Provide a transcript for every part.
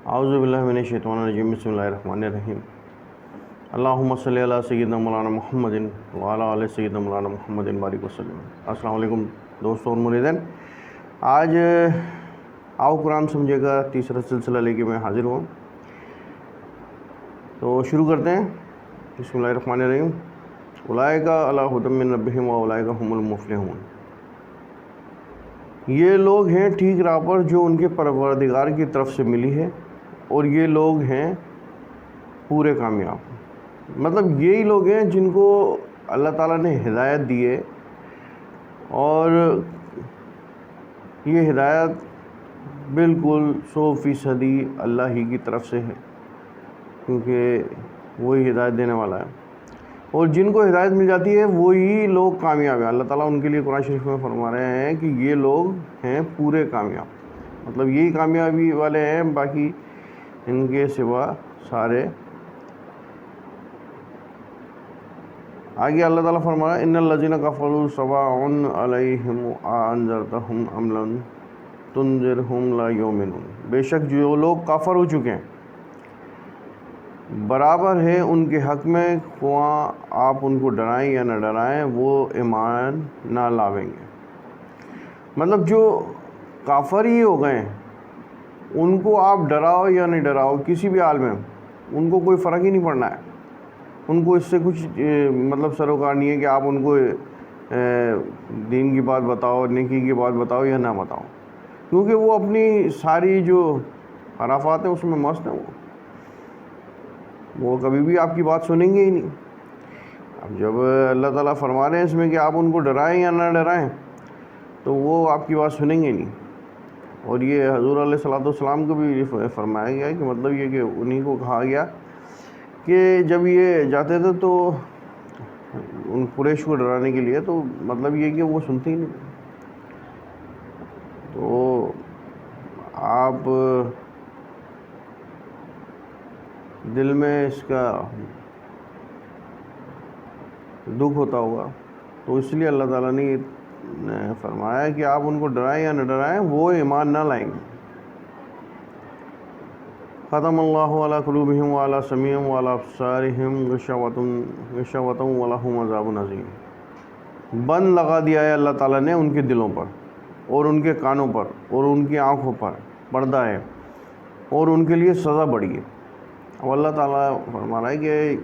اعوذ باللہ من الشیطان الرجیم بسم اللہ الرحمن الرحیم اللہم صلی علی سیدنا مولانا محمد وعلی آل سیدنا مولانا محمد بارک وسلم۔ السلام علیکم دوستوں اور مریدین، آج آؤ قرآن سمجھے گا تیسرا سلسلہ لے کے میں حاضر ہوں، تو شروع کرتے ہیں۔ بسم اللہ الرحمن الرحیم۔ اولئک علی ھدی من ربہم واولئک ھم المفلحون۔ یہ لوگ ہیں ٹھیک راہ پر جو ان کے پروردگار کی طرف سے ملی ہے، اور یہ لوگ ہیں پورے کامیاب۔ مطلب یہی لوگ ہیں جن کو اللہ تعالیٰ نے ہدایت دی ہے، اور یہ ہدایت بالکل 100% اللہ ہی کی طرف سے ہے، کیونکہ وہی ہدایت دینے والا ہے، اور جن کو ہدایت مل جاتی ہے وہی لوگ کامیاب ہیں۔ اللہ تعالیٰ ان کے لیے قرآن شریف میں فرما رہے ہیں کہ یہ لوگ ہیں پورے کامیاب، مطلب یہی کامیابی والے ہیں، باقی ان کے سوا سارے۔ آگے اللہ تعالیٰ فرما رہا ہے ان الذین کفروا سواء علیہم اانذرتہم ام لم تنذرہم لا یؤمنون۔ بے شک جو لوگ کافر ہو چکے ہیں، برابر ہے ان کے حق میں، خواہ آپ ان کو ڈرائیں یا نہ ڈرائیں، وہ ایمان نہ لاویں گے۔ مطلب جو کافر ہی ہو گئے ہیں، ان کو آپ ڈراؤ یا نہیں ڈراؤ کسی بھی حال میں، ان کو کوئی فرق ہی نہیں پڑنا ہے۔ ان کو اس سے کچھ مطلب سروکار نہیں ہے کہ آپ ان کو دین کی بات بتاؤ، نیکی کی بات بتاؤ یا نہ بتاؤ، کیونکہ وہ اپنی ساری جو خرافات ہیں اس میں مست ہیں، وہ کبھی بھی آپ کی بات سنیں گے ہی نہیں۔ اب جب اللہ تعالیٰ فرما رہے ہیں اس میں کہ آپ ان کو ڈرائیں یا نہ ڈرائیں، تو وہ آپ کی بات سنیں گے نہیں۔ اور یہ حضور علیہ الصلوۃ والسلام کو بھی فرمایا گیا کہ مطلب یہ کہ انہی کو کہا گیا کہ جب یہ جاتے تھے تو ان قریش کو ڈرانے کے لیے، تو مطلب یہ کہ وہ سنتے ہی نہیں۔ تو آپ دل میں اس کا دکھ ہوتا ہوگا، تو اس لیے اللہ تعالیٰ نے فرمایا کہ آپ ان کو ڈرائیں یا نہ ڈرائیں، وہ ایمان نہ لائیں گے۔ ختم اللہ علی قلوبہم وعلی سمعہم وعلی ابصارہم غشاوۃ ولہم عذاب عظیم۔ بند لگا دیا ہے اللہ تعالیٰ نے ان کے دلوں پر، اور ان کے کانوں پر، اور ان کی آنکھوں پر پردہ ہے، اور ان کے لیے سزا بڑی ہے۔ اب اللہ تعالیٰ فرما رہا ہے کہ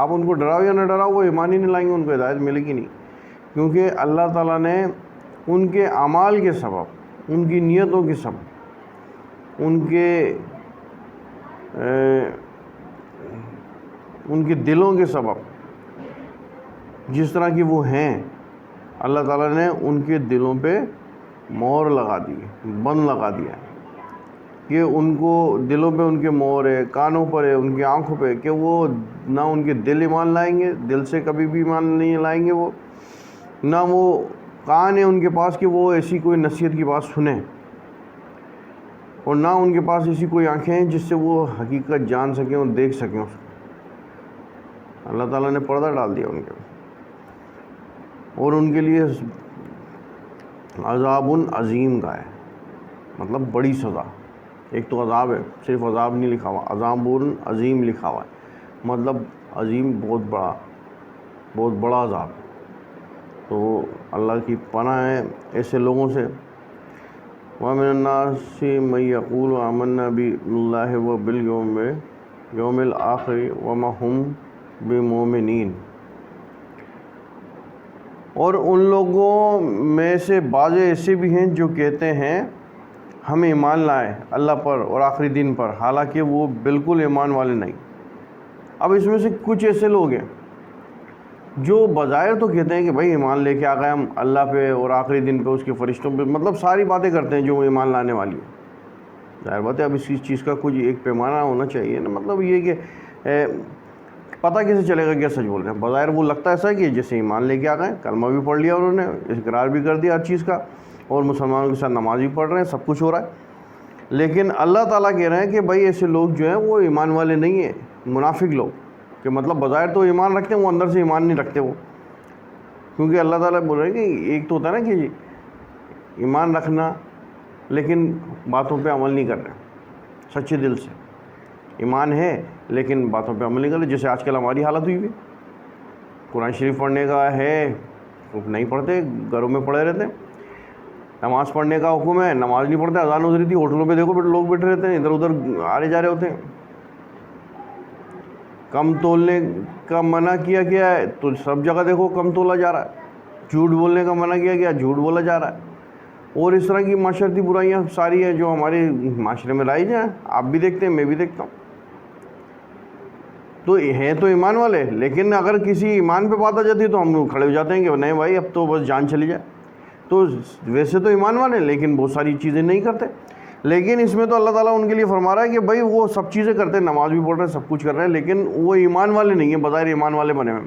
آپ ان کو ڈراؤ یا نہ ڈراؤ، وہ ایمان ہی نہیں لائیں گے، ان کو ہدایت ملے گی نہیں، کیونکہ اللہ تعالیٰ نے ان کے اعمال کے سبب، ان کی نیتوں کے سبب، ان کے دلوں کے سبب، جس طرح کی وہ ہیں، اللہ تعالیٰ نے ان کے دلوں پہ مہر لگا دی، بند لگا دیا کہ ان کو دلوں پہ ان کے مہر ہے، کانوں پر ہے، ان کی آنکھوں پہ، کہ وہ نہ ان کے دل ایمان لائیں گے، دل سے کبھی بھی ایمان نہیں لائیں گے وہ، نہ وہ کان ہے ان کے پاس کہ وہ ایسی کوئی نصیحت کی بات سنیں، اور نہ ان کے پاس ایسی کوئی آنکھیں ہیں جس سے وہ حقیقت جان سکیں اور دیکھ سکیں اس کو۔ اللہ تعالیٰ نے پردہ ڈال دیا ان کے، اور ان کے لیے عذاب عظیم کا ہے، مطلب بڑی سزا۔ ایک تو عذاب ہے، صرف عذاب نہیں لکھا ہوا، عذاب عظیم لکھا ہوا ہے، مطلب عظیم بہت بڑا عذاب ہے۔ تو اللہ کی پناہ ہے ایسے لوگوں سے۔ وَمِنَ النَّاسِ مَن يَقُولُ آمَنَّا بِاللَّهِ وَبِالْيَوْمِ الْآخِرِ وَمَا هُم بِمُؤْمِنِينَ۔ اور ان لوگوں میں سے بعض ایسے بھی ہیں جو کہتے ہیں ہم ایمان لائے اللہ پر اور آخری دن پر، حالانکہ وہ بالکل ایمان والے نہیں۔ اب اس میں سے کچھ ایسے لوگ ہیں جو بظاہر تو کہتے ہیں کہ بھائی ایمان لے کے آ گئے ہم اللہ پہ اور آخری دن پہ، اس کے فرشتوں پہ، مطلب ساری باتیں کرتے ہیں جو ایمان لانے والی ہیں۔ ظاہر بات ہے اب اس چیز کا کچھ ایک پیمانہ ہونا چاہیے نا، مطلب یہ کہ پتہ کیسے چلے گا کیا سچ بول رہے ہیں؟ بظاہر وہ لگتا ایسا ہے کہ جیسے ایمان لے کے آ گئے، کلمہ بھی پڑھ لیا انہوں نے، اقرار بھی کر دیا ہر چیز کا، اور مسلمانوں کے ساتھ نماز بھی پڑھ رہے ہیں، سب کچھ ہو رہا ہے، لیکن اللہ تعالیٰ کہہ رہے ہیں کہ بھائی ایسے لوگ جو ہیں وہ ایمان والے نہیں ہیں، منافق لوگ، کہ مطلب بظاہر تو ایمان رکھتے ہیں، وہ اندر سے ایمان نہیں رکھتے وہ، کیونکہ اللہ تعالیٰ بول رہے ہیں کہ ایک تو ہوتا ہے نا کہ ایمان رکھنا لیکن باتوں پہ عمل نہیں کر رہے سچے دل سے، ایمان ہے لیکن باتوں پہ عمل نہیں کرتے، جیسے آج کل ہماری حالت ہوئی ہوئی، قرآن شریف پڑھنے کا ہے نہیں پڑھتے، گھروں میں پڑھے رہتے ہیں، نماز پڑھنے کا حکم ہے نماز نہیں پڑھتے، اذان ہو رہی تھی ہوٹلوں پہ دیکھو لوگ بیٹھے رہتے ہیں، ادھر ادھر آرے جا رہے ہوتے ہیں، کم تولنے کا منع کیا گیا ہے تو سب جگہ دیکھو کم تولا جا رہا ہے، جھوٹ بولنے کا منع کیا گیا جھوٹ بولا جا رہا ہے، اور اس طرح کی معاشرتی برائیاں ساری ہیں جو ہمارے معاشرے میں رائج ہیں، آپ بھی دیکھتے ہیں میں بھی دیکھتا ہوں۔ تو ہیں تو ایمان والے، لیکن اگر کسی ایمان پہ بات آ جاتی ہے تو ہم کھڑے ہو جاتے ہیں کہ نہیں بھائی اب تو بس جان چلی جائے۔ تو ویسے تو ایمان والے لیکن بہت ساری چیزیں نہیں کرتے، لیکن اس میں تو اللہ تعالیٰ ان کے لیے فرما رہا ہے کہ بھائی وہ سب چیزیں کرتے ہیں، نماز بھی پڑھ رہے ہیں سب کچھ کر رہے ہیں، لیکن وہ ایمان والے نہیں ہیں، بظاہر ایمان والے بنے ہوئے،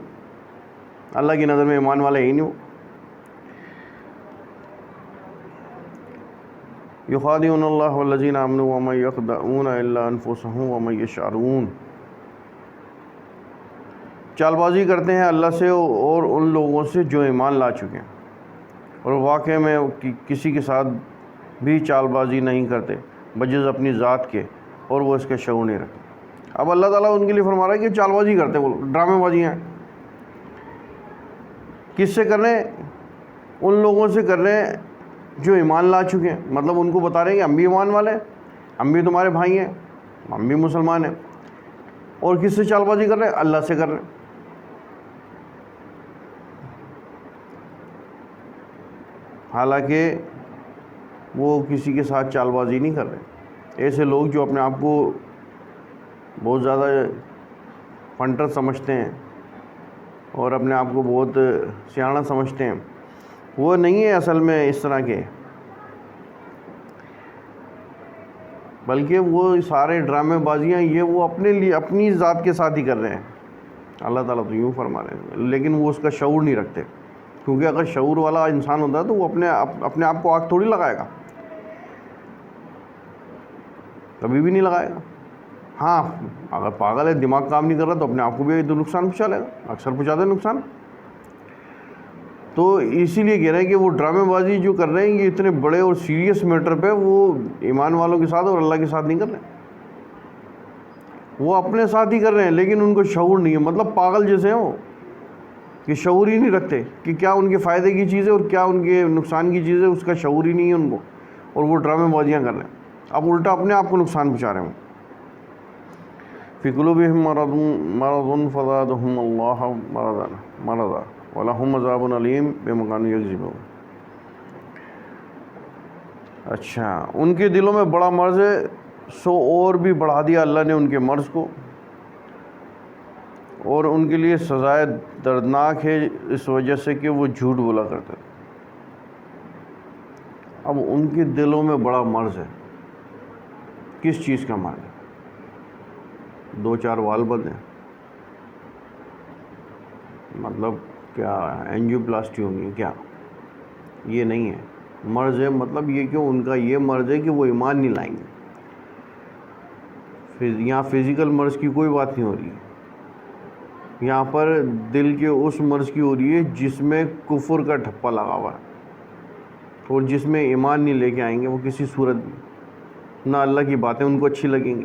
اللہ کی نظر میں ایمان والے ہی نہیں وہ۔ یخادعون اللہ والذین آمنوا وما یخدعون الا انفسهم وما یشعرون، چال بازی کرتے ہیں اللہ سے اور ان لوگوں سے جو ایمان لا چکے ہیں، اور واقع میں کسی کے ساتھ بھی چال بازی نہیں کرتے بجز اپنی ذات کے، اور وہ اس کے شعور نہیں رکھتے۔ اب اللہ تعالیٰ ان کے لیے فرما رہا ہے کہ چال بازی کرتے ہیں، وہ ڈرامے بازیاں ہیں، کس سے کر رہے ہیں؟ ان لوگوں سے کر رہے ہیں جو ایمان لا چکے ہیں، مطلب ان کو بتا رہے ہیں کہ ہم بھی ایمان والے ہیں، ہم بھی تمہارے بھائی ہیں، ہم بھی مسلمان ہیں، اور کس سے چال بازی کر رہے ہیں؟ اللہ سے کر رہے ہیں۔ حالانکہ وہ کسی کے ساتھ چال بازی نہیں کر رہے۔ ایسے لوگ جو اپنے آپ کو بہت زیادہ فنٹر سمجھتے ہیں اور اپنے آپ کو بہت سیاںہ سمجھتے ہیں، وہ نہیں ہے اصل میں اس طرح کے، بلکہ وہ سارے ڈرامے بازیاں یہ وہ اپنے لیے اپنی ذات کے ساتھ ہی کر رہے ہیں۔ اللہ تعالیٰ تو یوں فرما رہے ہیں، لیکن وہ اس کا شعور نہیں رکھتے، کیونکہ اگر شعور والا انسان ہوتا ہے تو وہ اپنے آپ کو آگ تھوڑی لگائے گا، کبھی بھی نہیں لگائے گا۔ ہاں اگر پاگل ہے دماغ کام نہیں کر رہا تو اپنے آپ کو بھی نقصان پہنچا لے گا، اکثر پہنچاتے ہیں نقصان۔ تو اسی لیے کہہ رہے ہیں کہ وہ ڈرامے بازی جو کر رہے ہیں یہ اتنے بڑے اور سیریس میٹر پہ وہ ایمان والوں کے ساتھ اور اللہ کے ساتھ نہیں کر رہے، وہ اپنے ساتھ ہی کر رہے ہیں، لیکن ان کو شعور نہیں ہے، مطلب پاگل جیسے ہیں وہ، کہ شعور ہی نہیں رکھتے کہ کیا ان کے فائدے کی چیز ہے اور کیا ان کے نقصان کی چیز ہے، اس کا شعور ہی نہیں ہے ان کو، اور وہ ڈرامے بازیاں کر رہے ہیں، اب الٹا اپنے آپ کو نقصان پہنچا رہے ہیں۔ فی قلوبہم مرض فزادہم اللہ مرضا وَلَهُمْ عَذَابٌ عَلِيمٌ بِمَا كَانُوا يَكْذِبُونَ۔ اچھا، ان کے دلوں میں بڑا مرض ہے، سو اور بھی بڑھا دیا اللہ نے ان کے مرض کو، اور ان کے لیے سزائے دردناک ہے اس وجہ سے کہ وہ جھوٹ بولا کرتے تھے۔ اب ان کے دلوں میں بڑا مرض ہے، کس چیز کا مرض ہے؟ 2-4 وال بند ہیں، مطلب کیا اینجیو پلاسٹی ہوگی کیا؟ یہ نہیں ہے مرض ہے، مطلب یہ کہ ان کا یہ مرض ہے کہ وہ ایمان نہیں لائیں گے۔ یہاں فزیکل مرض کی کوئی بات نہیں ہو رہی ہے، یہاں پر دل کے اس مرض کی ہو رہی ہے جس میں کفر کا ٹھپا لگا ہوا ہے، اور جس میں ایمان نہیں لے کے آئیں گے وہ کسی صورت بھی، نہ اللہ کی باتیں ان کو اچھی لگیں گی،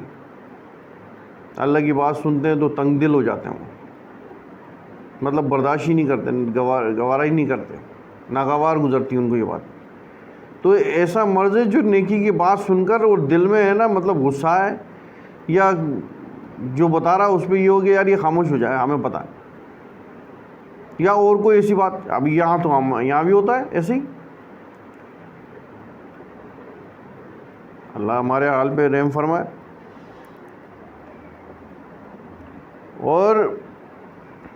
اللہ کی بات سنتے ہیں تو تنگ دل ہو جاتے ہیں وہ، مطلب برداشت ہی نہیں کرتے، گوارا ہی نہیں کرتے، ناگوار گزرتی ان کو یہ بات۔ تو ایسا مرض ہے جو نیکی کی بات سن کر اور دل میں ہے نا مطلب غصہ ہے، یا جو بتا رہا اس پہ یہ ہو گیا یار یہ خاموش ہو جائے ہمیں پتہ ہے، یا اور کوئی ایسی بات۔ اب یہاں تو ہم یہاں بھی ہوتا ہے ایسے ہی، اللہ ہمارے حال پہ رحم فرمائے۔ اور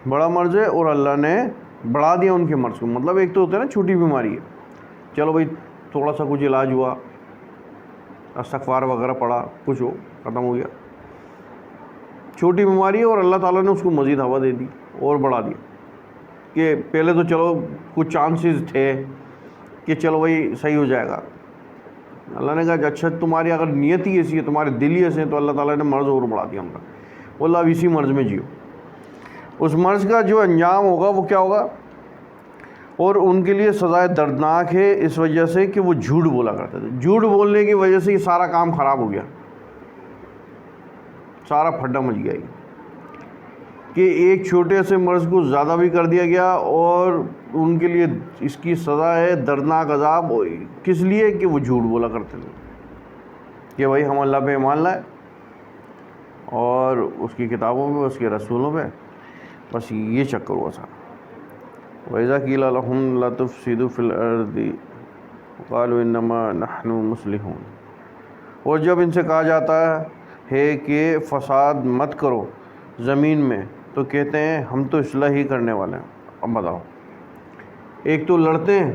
بڑا مرض ہے اور اللہ نے بڑھا دیا ان کے مرض کو، مطلب ایک تو ہوتا ہے نا چھوٹی بیماری ہے، چلو بھائی تھوڑا سا کچھ علاج ہوا، استغفار وغیرہ پڑا، کچھ ہو ختم ہو گیا، چھوٹی بیماری ہے، اور اللہ تعالیٰ نے اس کو مزید ہوا دے دی اور بڑھا دیا، کہ پہلے تو چلو کچھ چانسز تھے کہ چلو بھائی صحیح ہو جائے گا، اللہ نے کہا اچھا تمہاری اگر نیت ہی ایسی ہے، تمہارے دل ہی ایسے ہیں، تو اللہ تعالیٰ نے مرض اور بڑھا دیا ہم کا، اللہ اب اسی مرض میں جیو۔ اس مرض کا جو انجام ہوگا وہ کیا ہوگا؟ اور ان کے لیے سزائے دردناک ہے اس وجہ سے کہ وہ جھوٹ بولا کرتے تھے، جھوٹ بولنے کی وجہ سے یہ سارا کام خراب ہو گیا، سارا پھڈا مچ گیا کہ ایک چھوٹے سے مرض کو زیادہ بھی کر دیا گیا، اور ان کے لیے اس کی سزا ہے دردناک عذاب، کس لیے کہ وہ جھوٹ بولا کرتے تھے کہ بھائی ہم اللہ پہ ایمان لائے اور اس کی کتابوں پہ، اس کے رسولوں پہ، بس یہ چکر ہوا تھا۔ وَإِذَا قِيلَ لَهُمْ لَا تُفْسِدُوا فِي الْأَرْضِ قَالُوا إِنَّمَا نَحْنُ مُصْلِحُونَ، اور جب ان سے کہا جاتا ہے کہ فساد مت کرو زمین میں، تو کہتے ہیں ہم تو اصلاح ہی کرنے والے ہیں۔ اب بتاؤ، ایک تو لڑتے ہیں،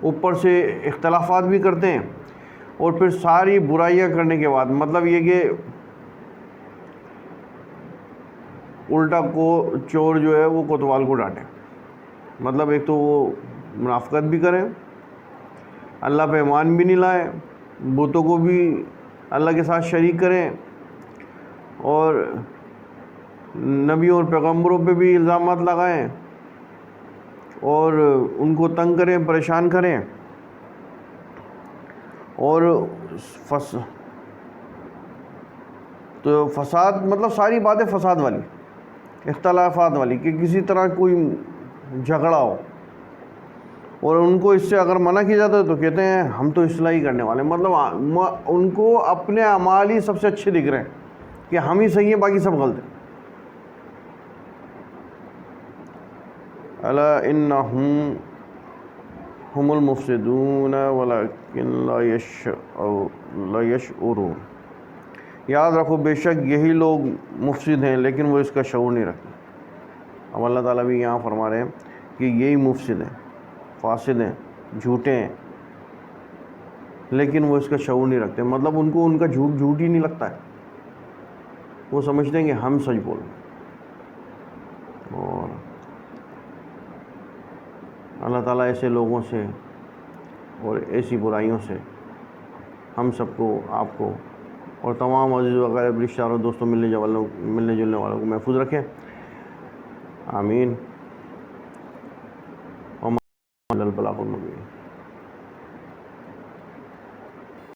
اوپر سے اختلافات بھی کرتے ہیں، اور پھر ساری برائیاں کرنے کے بعد مطلب یہ کہ الٹا کو چور جو ہے وہ کوتوال کو ڈانٹے، مطلب ایک تو وہ منافقت بھی کریں، اللہ پہ ایمان بھی نہیں لائیں، بتوں کو بھی اللہ کے ساتھ شریک کریں، اور نبیوں اور پیغمبروں پہ بھی الزامات لگائیں، اور ان کو تنگ کریں، پریشان کریں، اور تو فساد مطلب ساری باتیں فساد والی، اختلافات والی، کہ کسی طرح کوئی جھگڑا ہو، اور ان کو اس سے اگر منع کیا جاتا ہے تو کہتے ہیں ہم تو اصلاح ہی کرنے والے ہیں، مطلب ان کو اپنے اعمال ہی سب سے اچھے دکھ رہے ہیں کہ ہم ہی صحیح ہیں، باقی سب غلط ہیں۔ الا انہم ہم المفسدون ولکن لا یشعرون، یاد رکھو بے شک یہی لوگ مفسد ہیں لیکن وہ اس کا شعور نہیں رکھتے۔ اب اللہ تعالیٰ بھی یہاں فرما رہے ہیں کہ یہی مفسد ہیں، فاسد ہیں، جھوٹے ہیں، لیکن وہ اس کا شعور نہیں رکھتے، مطلب ان کو ان کا جھوٹ ہی نہیں لگتا ہے، وہ سمجھتے ہیں کہ ہم سچ بول رہے ہیں۔ اور اللہ تعالیٰ ایسے لوگوں سے اور ایسی برائیوں سے ہم سب کو، آپ کو اور تمام عزیز وغیرہ رشتہ داروں، دوستوں، ملنے جلنے والوں کو محفوظ رکھیں، آمین۔ وما علی البلاغ المبین۔